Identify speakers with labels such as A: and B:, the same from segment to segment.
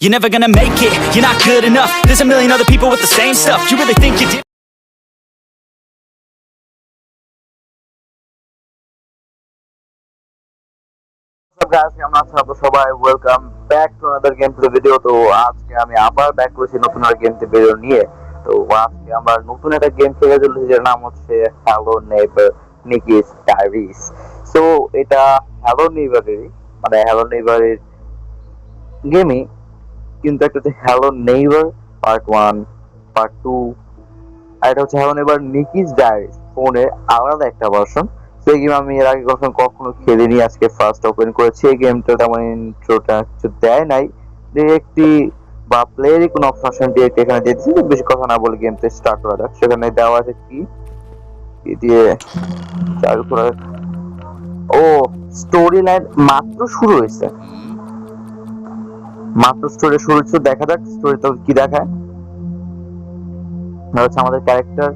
A: You're never gonna make it, you're not good enough. There's a million other people with the same stuff. You really think you did?
B: guys, কেমন আছেন আপনারা সবাই? Welcome back to another game play video. তো আজকে আমি আবার back করেছি নতুন একটা গেম প্লে ভিডিও নিয়ে। তো আজকে আমরা নতুন একটা গেম খেলে চলেছি, যার নাম হচ্ছে হ্যালো নেইবার নিকিস ডায়েরিজ। সো এটা হ্যালো নেইবারেরই, মানে হ্যালো নেইবারের গেমই, কিন্তু একটা হচ্ছে হ্যালো নেইবার পার্ট 1, পার্ট 2, আর এটা হচ্ছে হ্যালো নেইবার নিকিস ডায়েরিজ ফোনের আলাদা একটা ভার্সন। সেই গেম আমি এর আগে কখনো খেলিনি, আজকে ফার্স্ট ওপেন করেছি। এই গেমটা তেমন ইন্ট্রোটা কিছু দেয় নাই, ডিরেক্টলি বা প্লেয়ারই কোনো অপশন ডিরেক্ট এখানে দিয়ে দিচ্ছি। বেশি কথা না বলে গেমটা স্টার্ট করা যাক। সেখানে দেওয়া আছে কি দিয়ে চালু করা। ও, স্টোরি লাইন মাত্র শুরু হয়েছে, স্টোরি শুরু হচ্ছে। দেখা যাক স্টোরিতে কি দেখায়। হচ্ছে আমাদের ক্যারেক্টার,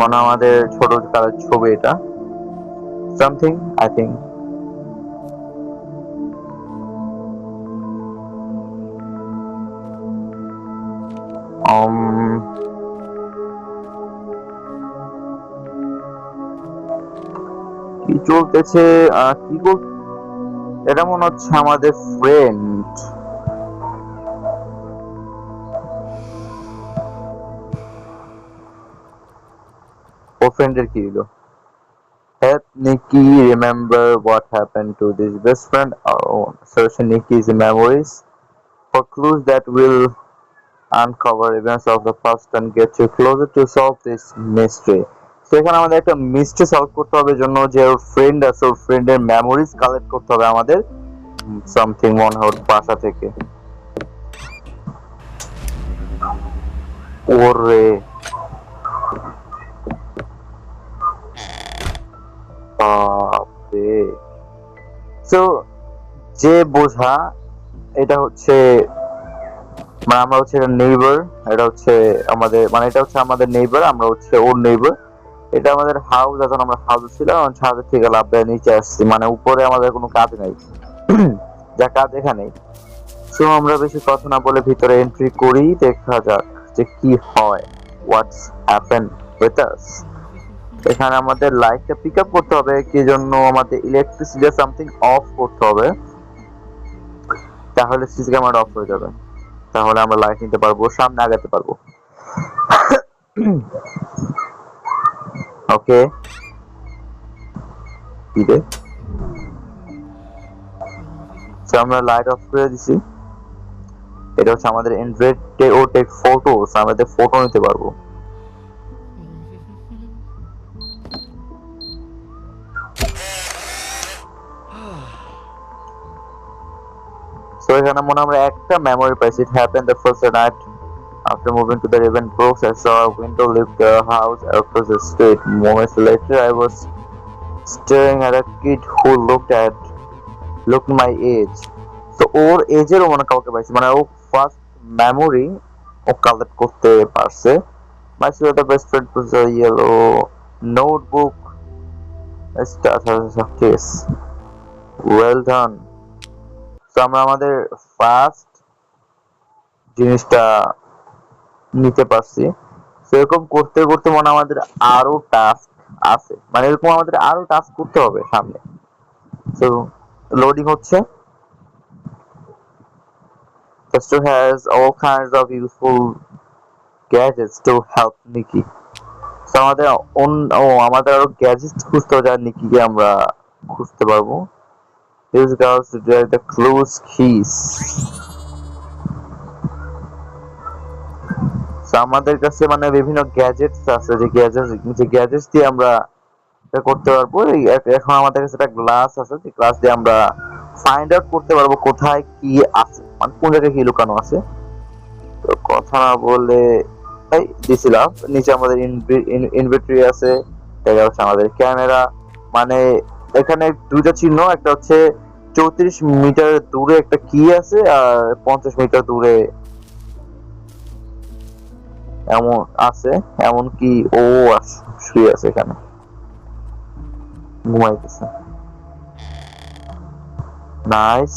B: মানে আমাদের ছোট কালের ছবি। এটা সামথিং আই থিঙ্ক কি চলতেছে, কি এটা মনে হচ্ছে আমাদের ফ্রেন্ড। ও ফ্রেন্ডের কি হলো? Help Nikki remember what happened to this best friend. Search Nikki's memories for clues that will uncover events of the past and get you closer to solve this mystery. সেখানে আমাদের একটা মিস্ট্রি সলভ করতে হবে, জন্য যে ওর friend আছে, ওর ফ্রেন্ডের memories collect করতে হবে আমাদের সামথিং মনে হয় বাসা থেকে। ওরে বাপরে! সো যে বোঝা, এটা হচ্ছে মানে আমরা হচ্ছে এটা নেইবার, এটা হচ্ছে আমাদের, মানে এটা হচ্ছে আমাদের নেইবার, আমরা হচ্ছে ওর নেইবার। এটা আমাদের হাউস। এখন আমরা হাউস ছিলাম, ছাদের থেকে লাফ দিয়ে নিচে আসছি, মানে উপরে আমাদের কোনো কাজ নাই, যা কাজ এখানে। সো আমরা বেশি কথা না বলে ভিতরে এন্ট্রি করি, দেখা যাক যে কি হয়। হোয়াটস হ্যাপেন উইথ আস। এখানে আমাদের লাইটটা পিক আপ করতে হবে, কি জন্য আমাদের ইলেকট্রিসিটি সামথিং অফ করতে হবে, তাহলে সিসি ক্যামেরা অফ হয়ে যাবে, তাহলে আমরা লাইট নিতে পারবো, সামনে আগাতে পারবো। ওকে, আমরা লাইট অফ করে দিছি। এটা হচ্ছে আমাদের ইনভেন্টে ও টেক ফটোস, আমাদের ফটো নিতে পারবো। সো এখানে মনে আমরা একটা মেমোরি পাইছি। It happened the first night after moving to the Raven Brooks. I saw a window lift the house across the street. Moments later, I was staring at a kid who looked my age. So ওর এজেরও মনে কাউকে পাইছি, মানে ও first memory ও collect করতে পারছে। My the best friend was a yellow notebook. Yes. Well done. So আমরা আমাদের first জিনিসটা নিতে পারছি। সেরকম করতে করতে মনে আমাদের আরো টাস্ক আছে, মানে এরকম আমাদের আরো টাস্ক করতে হবে সামনে। সো লোডিং হচ্ছে। The store has all kinds of useful gadgets to help Nikki. So আমাদের আমাদের আরো গ্যাজেটস খুঁজতে হবে, যা নিকিকে আমরা খুঁজতে পারবো। Use girls to drag the clues keys. So আমাদের কাছে মানে বিভিন্ন গ্যাজেটস আছে, যে গ্যাজেটস দিয়ে আমরা এটা করতে পারবো। এখন আমাদের কাছে একটা গ্লাস আছে, যে গ্লাস দিয়ে আমরা ফাইন্ড আউট করতে পারবো কোথায় কি আছে, মানে কোন জায়গায় কি লুকানো আছে। তো কথা না বলে এই দিছিলাম, নিচে আমাদের ইনভেন্টরি আছে, এটা হচ্ছে আমাদের ক্যামেরা। মানে এখানে দুইটা চিহ্ন, একটা হচ্ছে 34 মিটার দূরে একটা কি আছে, আর 50 মিটার দূরে এমন আছে, এমন কি ও শুয়ে আছে এখানে ঘুমাইতেছে। নাইস।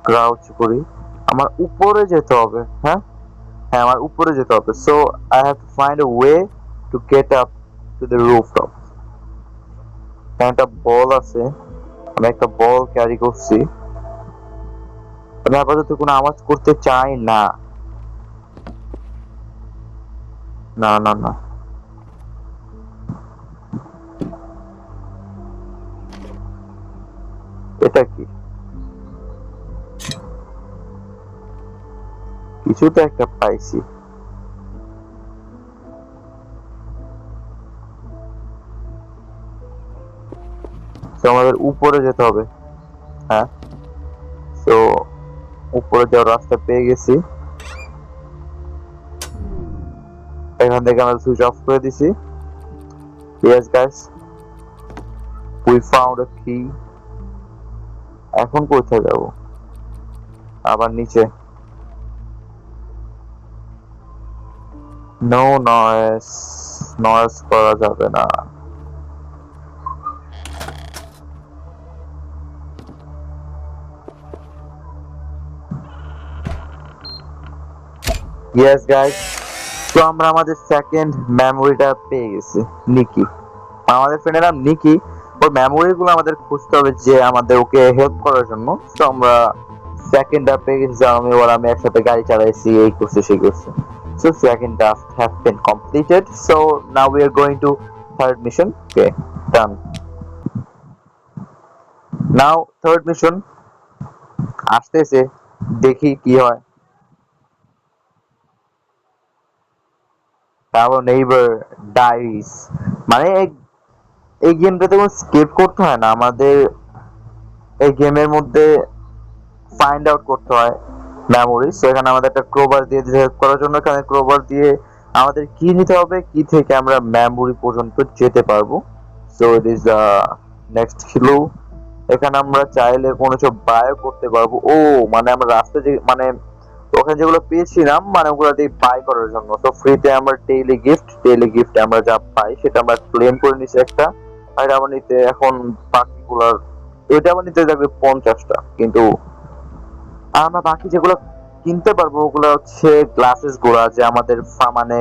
B: ক্রাউচ করি, আমার উপরে যেতে হবে। হ্যাঁ হ্যাঁ, আমার উপরে যেতে হবে। So I have to find a way to get up to the rooftop. একটা বল আছে, আমি একটা বল ক্যারি করছি। আমি আপাতত কোনো আওয়াজ করতে চাই না। না না না, এটা কি? কিছু তো একটা পাইছি। তো আমাদের উপরে যেতে হবে। হ্যাঁ, তো উপরে যাওয়ার রাস্তা পেয়ে গেছি। এখান থেকে আমরা সুইচ অফ করে দিছি। ইয়েস গাইস, উই ফাউন্ড আ কি। এখন কোথায় যাব? আবার নিচে। নো নয়েস, নয়েস করা যাবে না। ইয়েস গাইস, তো আমরা আমাদের সেকেন্ড মেমোরিটা পেয়ে গেছি। নিকি, আমাদের ফ্রেন্ডের নাম নিকি। ওর মেমোরি গুলো আমাদের খুঁজতে হবে, যে আমাদের ওকে হেল্প করার জন্য। তো আমরা সেকেন্ডটা পেয়ে গেছি। আমি একসাথে গাড়ি চালাইছি, এই করছি সেই করছি। So second task has been completed. So now we are going to third mission. Okay, done. Now third mission আসতেছে, দেখি কি হয়। Our neighbor dies, মানে এই গেমটাতে কোনো স্কিপ করতে হয় না। আমাদের এই গেমের মধ্যে ফাইন্ড আউট করতে হয় মেমোরিজ। তো এখানে আমাদের একটা ক্রোবার দিয়ে হেল্প করার জন্য, এখানে ক্রোবার দিয়ে আমাদের কি নিতে হবে, কি থেকে আমরা মেমোরি পর্যন্ত যেতে পারবো। So it is next clue. এখানে আমরা চাইলে কোনো কিছু বায়ও করতে পারবো। ও মানে আমরা রাস্তায় যে মানে ওখানে যেগুলো পেয়েছিলাম, মানে ওগুলো দিয়ে বাই করার জন্য। তো ফ্রিতে আমরা ডেইলি গিফট আমরা যা পাই সেটা আমরা ক্লেম করে নিছি একটা। আর এটা আমার নিতে এখন পার্টিকুলার, এটা আমার নিতে যাবে 50টা। কিন্তু আমরা বাকি যেগুলো কিনতে পারবো ওগুলো হচ্ছে গ্লাসেস গুলা, যে আমাদের মানে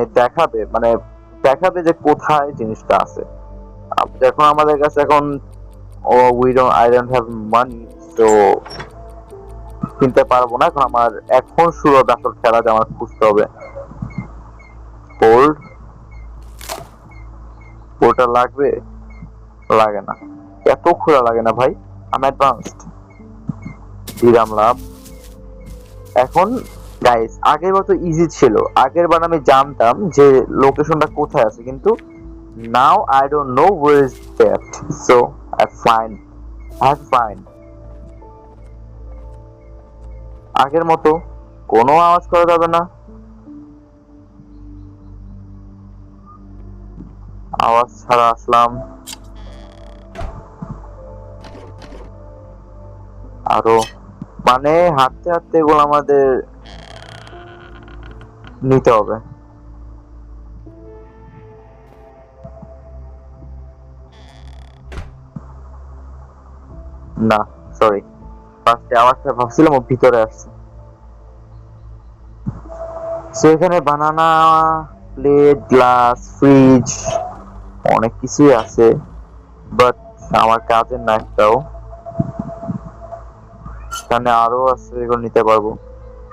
B: দেখাবে যে কোথায় জিনিসটা আছে। এখন আমাদের কাছে এখন I don't have money, so কিনতে পারবো না। এখন আমার এখন শুরু হবে আসল খেলা, যে আমার খুঁজতে হবে। গোল্ড, ওটা লাগবে? লাগে না, এত খোলা লাগে না ভাই। আমি অ্যাডভান্সড, দিলাম লাভ। এখন গাইস, আগের বার তো ইজি ছিল। আগের বার আমি জানতাম যে লোকেশনটা কোথায় আছে, কিন্তু now I don't know where is that. So I find আগের মতো কোনো আওয়াজ করা যাবে না। আওয়াজ ছাড়া আসলাম। আরো মানে হাঁটতে হাঁটতে এগুলো আমাদের নিতে হবে। না সরি, ফার্স্টে আওয়াজটা ভাবছিলাম ও ভিতরে আসছে। সো এখানে বানানা, প্লেট, গ্লাস, ফ্রিজ, অনেক কিছুই আছে, বাট আমার কাজের না একটাও। এখানে আরো আছে, এগুলো নিতে পারবো।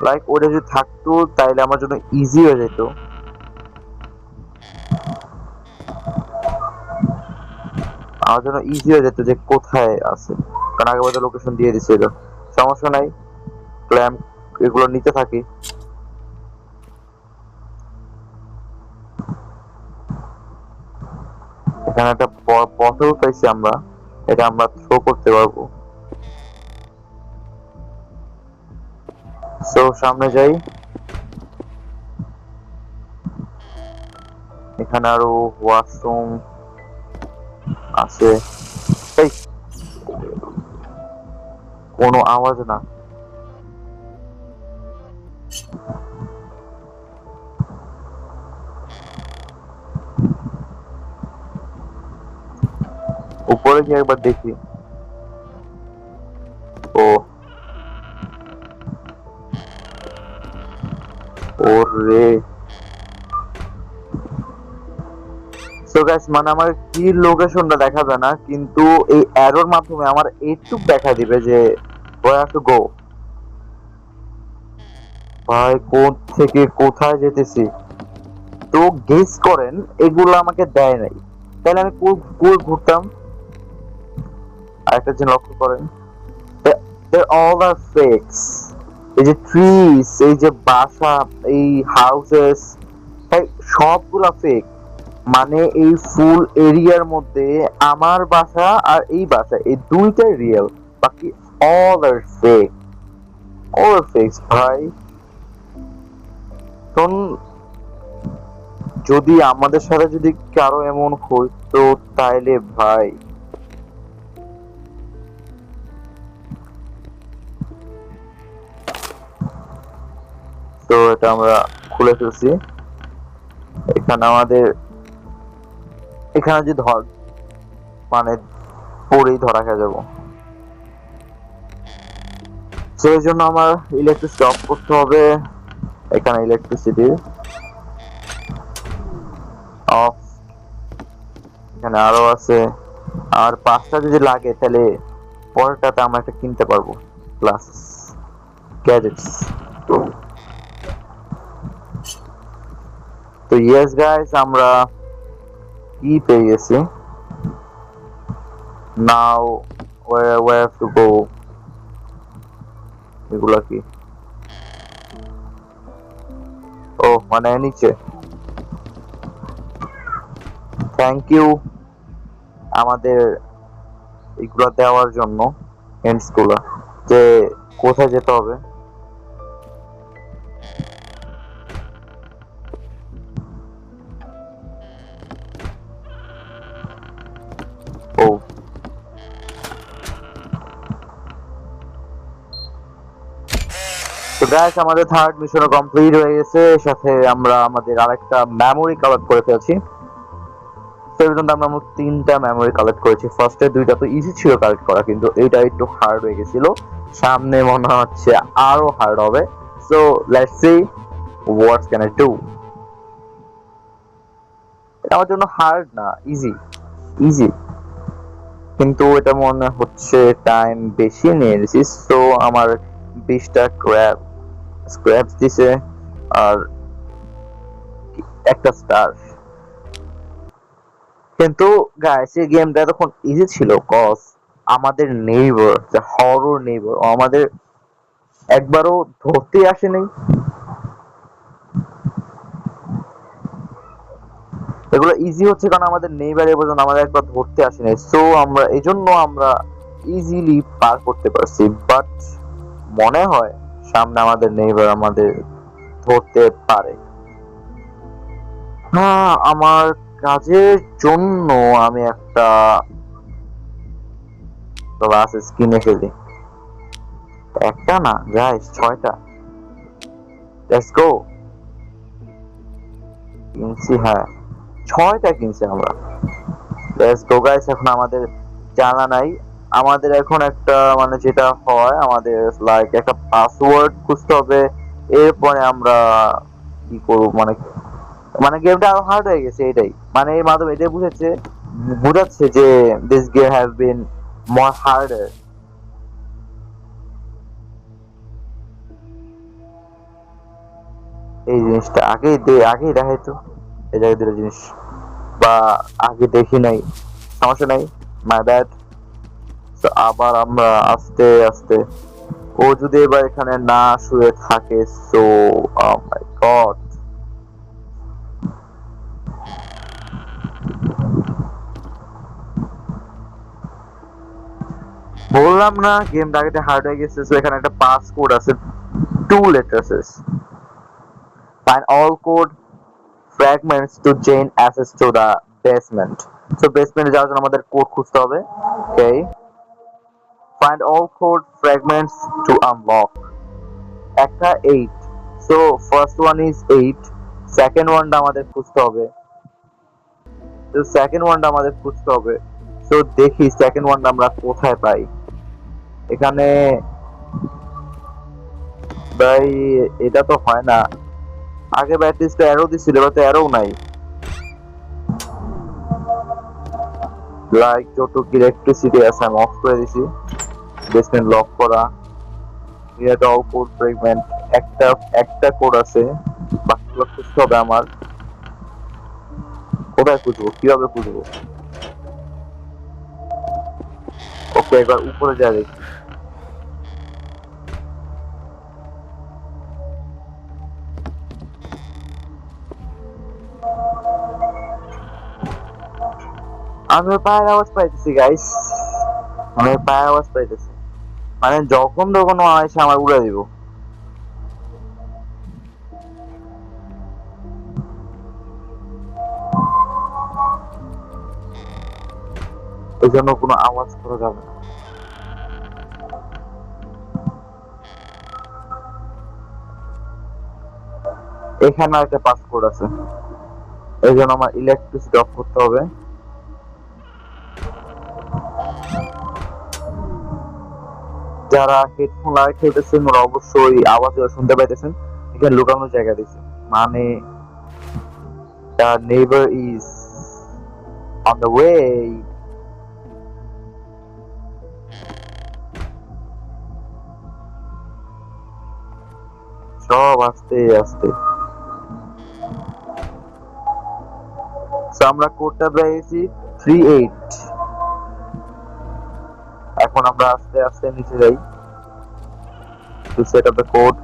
B: লাইক ওটা যদি থাকতো তাইলে আমার জন্য ইজি হয়ে যেত। আমার জন্য ইজি হয়ে যেত যে কোথায় আছে, কারণ আগে বলতে লোকেশন দিয়ে দিছিল। সমস্যা নাই, ক্ল্যাম্প এগুলো নিতে থাকি। এখানে একটা বটল পাইছি আমরা, এটা আমরা থ্রো করতে পারবো। সো সামনে যাই। এখানে আরো ওয়াশরুম আছে। এই কোনো আওয়াজ না, উপরে গিয়ে একবার দেখি। ও ওরে, সো গাইস মানে আমার কি লোকেশনটা দেখা যায় না, কিন্তু এই অ্যারোর মাধ্যমে আমার এইটুক দেখা দিবে যে where I have to go। ভাই কোন থেকে কোথায় যেতেছি তো গেস করেন, এগুলো আমাকে দেয় নাই, তাহলে আমি কই ঘুরতাম। আরেকটা জিনিস লক্ষ্য করেন, all are fakes। এই যে ট্রিজ, এই যে বাসা, এই হাউসেস, সবগুলা ফেক। মানে এই ফুল এরিয়ার মধ্যে আমার বাসা আর এই বাসা, এই দুইটাই রিয়েল, বাকি অল আর ফেক। অল ফেক ভাই। তখন যদি আমাদের সাথে যদি কারো এমন হইতো তাইলে ভাই, তো এটা আমরা খুলে ফেলছি। এখানে আমাদের এখানে যে ধর মানে পরেই ধরা খেয়ে যাবো। সেই জন্য আমার ইলেকট্রিসিটি অফ করতে হবে। এখানে ইলেকট্রিসিটি অফ, এখানে আরো আছে। আর 5টা যদি লাগে তাহলে পরেরটাতে আমরা একটা কিনতে পারবো, প্লাস গ্যাজেটস। তো ইয়েস গাইস, আমরা কি পেয়ে গেছি। নাও where have to go। এগুলা কি? ও মানে নিচে। থ্যাংক ইউ আমাদের এগুলা দেওয়ার জন্য, হিন্টস গুলা যে কোথায় যেতে হবে। ও তো গাইস, আমাদের থার্ড মিশনও কমপ্লিট হয়ে গেছে। এর সাথে আমরা আমাদের আরেকটা মেমোরি কালেক্ট করে ফেলছি। তো এই পর্যন্ত আমরা মোট 3টা মেমোরি কালেক্ট করেছি। ফার্স্টে 2টা তো ইজি ছিল কালেক্ট করা, কিন্তু এইটা একটু হার্ড হয়ে গেছিল। সামনে মনে হচ্ছে আরো হার্ড হবে। So let's see what can I do. এটা আমার জন্য হার্ড না, ইজি ইজি, কিন্তু এটা মনে হচ্ছে টাইম বেশি নিয়ে নিয়েছি। সো আমার 20টা স্ক্র্যাপস দিছে আর একটা স্টার। কিন্তু গাইস এই গেমটা তখন ইজি ছিল কজ আমাদের নেইবার, যে হরর নেইবার, আমাদের একবারও ধরতে আসেনি। এগুলো ইজি হচ্ছে কারণ আমাদের নেইবার এ পর্যন্ত আমাদের একবার ধরতে আসেনি। সো আমরা এজন্য আমরা ইজিলি পার করতে পারছি। বাট মনে হয় সামনে আমাদের নেইবার আমাদের ধরতে পারে। হ্যাঁ, আমার কাজের জন্য আমি একটা গ্লাসেস কিনে ফেলি। একটা না গাইস, 6টা। Let's go. কিনছি, হ্যাঁ 6টা কিনছি আমরা। Let's go guys. এখন আমাদের জানা নাই, আমাদের এখন একটা মানে যেটা হয়, আমাদের লাইক একটা পাসওয়ার্ড খুঁজতে হবে। এরপরে আমরা কি করব, মানে মানে গেমটা আরো হার্ড হয়ে গেছে এটাই। মানে এর মাধ্যমে এটাই বুঝাচ্ছে যে this game have been more harder. এই জিনিসটা আগেই দেখাইতো, এই জায়গায় দুটো জিনিস, বা আগে দেখি নাই, সমস্যা নাই, মাই ব্যাড। তো আবার আমরা আস্তে আস্তে, ও যদি এবার এখানে না শুয়ে থাকে, সো মাই গড। বললাম না গেমটা আগে হার্ড হয়ে গেছে। সো এখানে একটা পাস কোড আছে, 2 letters। Find all code fragments to gain access to the basement। So basement যাওয়ার জন্য আমাদের কোড খুঁজতে হবে। Okay, find all code fragments to unlock। একটা 8, so first one is 8, second one টা আমাদের খুঁজতে হবে। তো second one টা আমাদের খুঁজতে হবে। তো দেখি সেকেন্ড ওয়ানটা আমরা কোথায় পাই। এখানে ভাই এটা তো হয় না, আগে ব্যাটলিস্টে অ্যারো দিছিল, এবার তো অ্যারো নাই। লাইক যতটুকু ইলেকট্রিসিটি আছে আমি অফ করে দিছি। বেসমেন্ট লক করা, এটা অল কোড ফ্রেগমেন্ট, একটা একটা কোড আছে, বাকিগুলো খুঁজতে হবে আমার। কোথায় খুঁজবো, কিভাবে খুঁজবো? ওকে, এবার উপরে যা দেখি। আমি পায়ের আওয়াজ পাইতেছি গাইস, আমি পায়ের আওয়াজ পাইতেছি, মানে যখন তখন এসে আমার উড়ে দিব। এই জন্য কোনো আওয়াজ করা যাবে না। এখানে একটা পাসপোর্ট আছে, এই জন্য আমার ইলেকট্রিসিটি অফ করতে হবে। যারা হেডফোন লাগাই খেলতেছেন ওরা অবশ্যই আওয়াজ শুনতে পাইতেছেন। এখানে লুকানোর জায়গা দিচ্ছে, মানে the neighbor is on the way. সব আস্তে আস্তে। আমরা কোডটা পেয়েছি 38। এখন আমরা আস্তে আস্তে নিচে যাই to set up the code.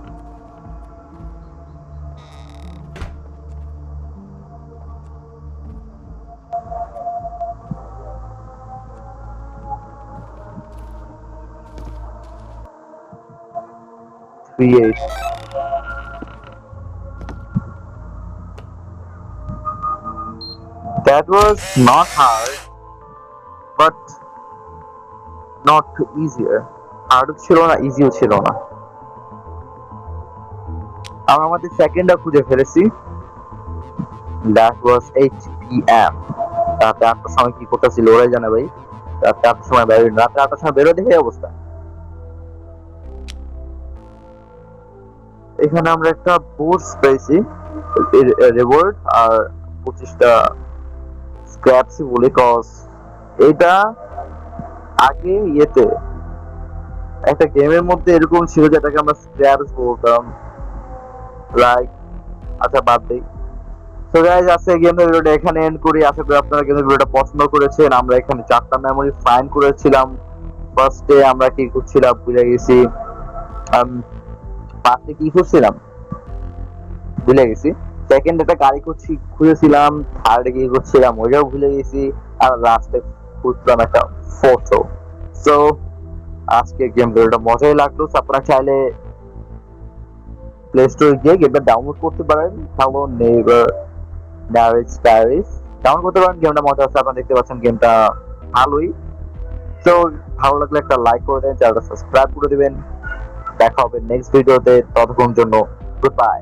B: That was not hard, but not easier. Hard ছিল না, ইজিও ছিল না। আমরা আমাদের সেকেন্ডটা খুঁজে ফেলেছি। That was 8 PM। রাতে 8টার সময় কি করতেছিল ওরাই জানে ভাই। রাতে 8টার সময় বের, রাতে 8টার সময় বেরো দেখে অবস্থা। এখানে আমরা একটা বোর্ড পেয়েছি, রিওয়ার্ড আর 25টা স্ক্র্যাপস বলে, কজ এটা আগে ইয়েতে একটা গেমের মধ্যে এরকম ছিল যেটাকে আমরা স্ক্র্যাপস বলতাম, লাইক। আচ্ছা বাদ দেই। সো গাইস, আজকে গেমের ভিডিওটা এখানে এন্ড করি। আশা করি আপনারা গেমের ভিডিওটা পছন্দ করেছেন। আমরা এখানে 4টা মেমরি ফাইন্ড করেছিলাম। ফার্স্টে আমরা কি করছিলাম ভুলে গেছি, ফার্স্টে কি করছিলাম ভুলে গেছি। সেকেন্ড একটা গাড়ি খুঁজেছিলাম, থার্ডে কি করছিলাম ওইটাও ভুলে গেছি, আর লাস্টে খুঁজলাম একটা ফটো। সো আজকে গেম ভিডিওটা মজাই লাগলো। আপনারা চাইলে প্লে স্টোরে গিয়ে গেমটা ডাউনলোড করতে পারেন। হ্যালো নেইবার নারেটস ডায়েরিজ ডাউনলোড করতে পারেন। গেমটা মজা আছে, আপনারা দেখতে পাচ্ছেন গেমটা ভালোই। তো ভালো লাগলে একটা লাইক করে দেন, চ্যানেলটা সাবস্ক্রাইব করে দিবেন। দেখা হবে নেক্সট ভিডিওতে, ততক্ষণ জন্য গুড বাই।